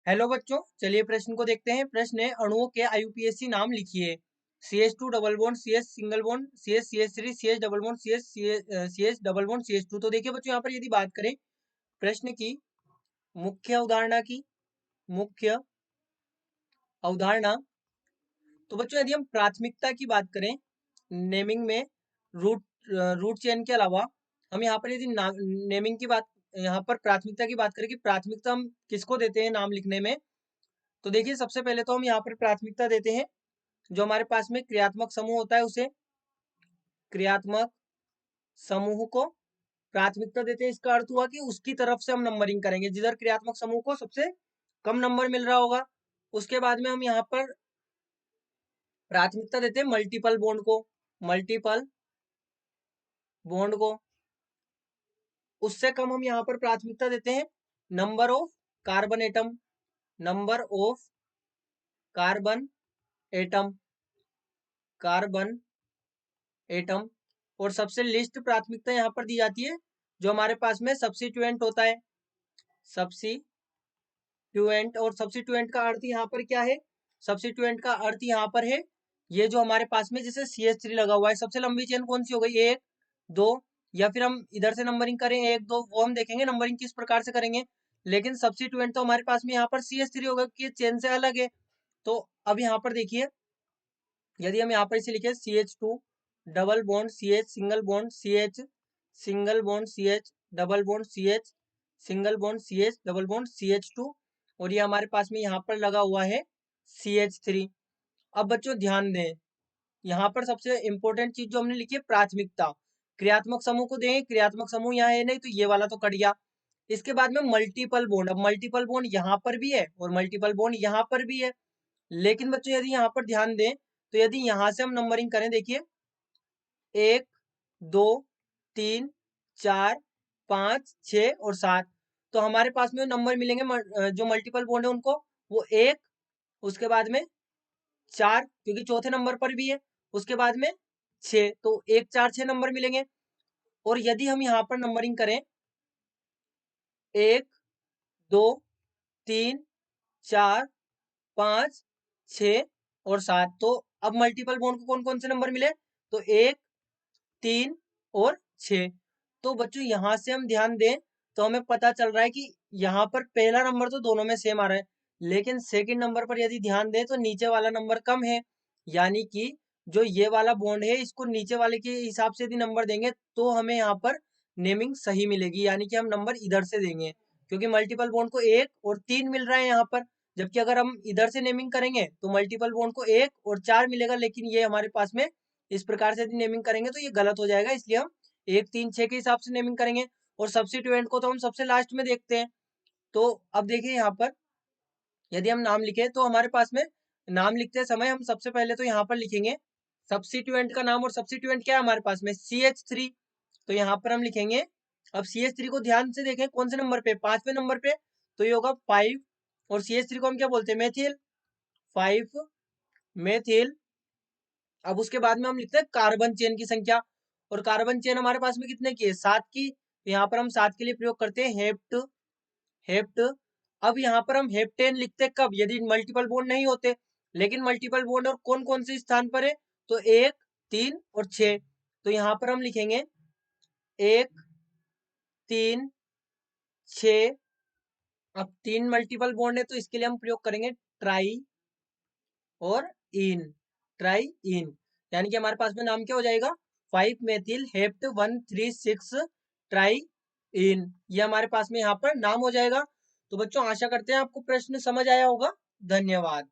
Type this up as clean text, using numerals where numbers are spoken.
Hello बच्चों, चलिए प्रश्न को देखते हैं। प्रश्न है, अणुओं के आईयूपीएसी नाम लिखिए। CH2 double bond, CH single bond, CH CH3, CH double bond, CH double bond, CH2। तो देखिए बच्चों, यहाँ पर यदि बात करें प्रश्न की मुख्य अवधारणा की, मुख्य अवधारणा, तो बच्चों यदि हम प्राथमिकता की बात करें नेमिंग में, रूट रूट चेन के अलावा हम यहाँ पर यदि नेमिंग की बात, यहाँ पर प्राथमिकता की बात करें कि प्राथमिकता हम किसको देते हैं नाम लिखने में, तो देखिए सबसे पहले तो हम यहाँ पर प्राथमिकता देते हैं जो हमारे पास में क्रियात्मक समूह होता है, उसे क्रियात्मक समूह को प्राथमिकता देते हैं। इसका अर्थ हुआ कि उसकी तरफ से हम नंबरिंग करेंगे जिधर क्रियात्मक समूह को सबसे कम नंबर मिल रहा होगा। उसके बाद में हम यहाँ पर प्राथमिकता देते हैं मल्टीपल बॉन्ड को, मल्टीपल बॉन्ड को। उससे कम हम यहाँ पर प्राथमिकता देते हैं number of carbon atom, number of carbon atom, carbon atom. और सबसे लिस्ट प्राथमिकता यहाँ पर दी जाती है जो हमारे पास में सब्स्टिट्यूएंट होता है, सब्स्टिट्यूएंट। और सब्स्टिट्यूएंट का अर्थ यहाँ पर क्या है? सब्स्टिट्यूएंट का अर्थ यहाँ पर है ये जो हमारे पास में जैसे CH3 लगा हुआ है, सबसे लंबी चेन कौन सी हो गई? 1 2, या फिर हम इधर से नंबरिंग करें 1 2, वो हम देखेंगे नंबरिंग किस प्रकार से करेंगे। लेकिन सब्स्टिट्यूएंट तो हमारे पास में यहाँ पर CH3 होगा कि चेन से अलग है। तो अब यहाँ पर देखिए, यदि हम यहाँ पर इसे लिखे CH2 double bond CH single bond CH single bond CH double bond CH single bond CH double bond CH2, और ये हमारे पास में यहाँ पर लगा हुआ है CH3। अब बच्चों ध्यान दें, यहाँ पर सबसे इंपॉर्टेंट चीज जो हमने लिखी है प्राथमिकता, क्रियात्मक समूह को दें, क्रियात्मक समूह यहाँ है नहीं तो ये वाला तो कट गया। इसके बाद में मल्टीपल बॉन्ड, अब मल्टीपल बॉन्ड यहाँ पर भी है और मल्टीपल बॉन्ड यहाँ पर भी है। लेकिन बच्चों यदि यहाँ पर ध्यान दें तो यदि यहाँ से हम नंबरिंग करें, देखिए 1 2 3 4 5 6 और 7, तो हमारे पास में नंबर मिलेंगे जो मल्टीपल बॉन्ड है उनको, वो 1, उसके बाद में 4 क्योंकि चौथे नंबर पर भी है, उसके बाद में 6, तो 1 4 6 नंबर मिलेंगे। और यदि हम यहाँ पर नंबरिंग करें 1 2 3 4 5 6 और 7, तो अब मल्टीपल बॉन्ड को कौन कौन से नंबर मिले? तो 1 3 और 6। तो बच्चों यहाँ से हम ध्यान दें तो हमें पता चल रहा है कि यहाँ पर पहला नंबर तो दोनों में सेम आ रहा है, लेकिन सेकंड नंबर पर यदि ध्यान दें तो नीचे वाला नंबर कम है। यानी कि जो ये वाला बॉन्ड है इसको नीचे वाले के हिसाब से यदि नंबर देंगे तो हमें यहाँ पर नेमिंग सही मिलेगी, यानी कि हम नंबर इधर से देंगे क्योंकि मल्टीपल बॉन्ड को 1 और 3 मिल रहा है यहाँ पर। जबकि अगर हम इधर से नेमिंग करेंगे तो मल्टीपल बॉन्ड को 1 और 4 मिलेगा, लेकिन ये हमारे पास में इस प्रकार से यदि नेमिंग करेंगे तो ये गलत हो जाएगा, इसलिए हम 1 3 6 के हिसाब से नेमिंग करेंगे। और सब्स्टिट्यूएंट को तो हम सबसे लास्ट में देखते हैं। तो अब देखिए यहाँ पर यदि हम नाम लिखे तो हमारे पास में नाम लिखते समय हम सबसे पहले तो यहाँ पर लिखेंगे सब्स्टिट्यूएंट का नाम, और सब्स्टिट्यूएंट क्या है हमारे पास में? CH3। तो यहाँ पर हम लिखेंगे, अब CH3 को ध्यान से देखें कौन से नंबर पे? 5वें नंबर पे, तो ये होगा 5। और CH3 को हम क्या बोलते हैं? Methyl, 5 methyl. अब उसके बाद में हम लिखते हैं कार्बन चेन की संख्या, और कार्बन चेन हमारे पास में कितने की है? 7 की। तो यहाँ पर हम 7 के लिए प्रयोग करते हैं हेप्ट, हेप्ट। अब यहाँ पर हम हेप्टेन लिखते हैं कब? यदि मल्टीपल बॉन्ड नहीं होते। लेकिन मल्टीपल बॉन्ड और कौन कौन से स्थान पर है? तो 1 3 और 6। तो यहाँ पर हम लिखेंगे 1 3 6। अब 3 मल्टीपल बॉन्ड है तो इसके लिए हम प्रयोग करेंगे ट्राई और इन, ट्राई इन। यानी कि हमारे पास में नाम क्या हो जाएगा? 5 मेथिल हेप्ट 136 ट्राई इन, ये हमारे पास में यहाँ पर नाम हो जाएगा। तो बच्चों आशा करते हैं आपको प्रश्न समझ आया होगा। धन्यवाद।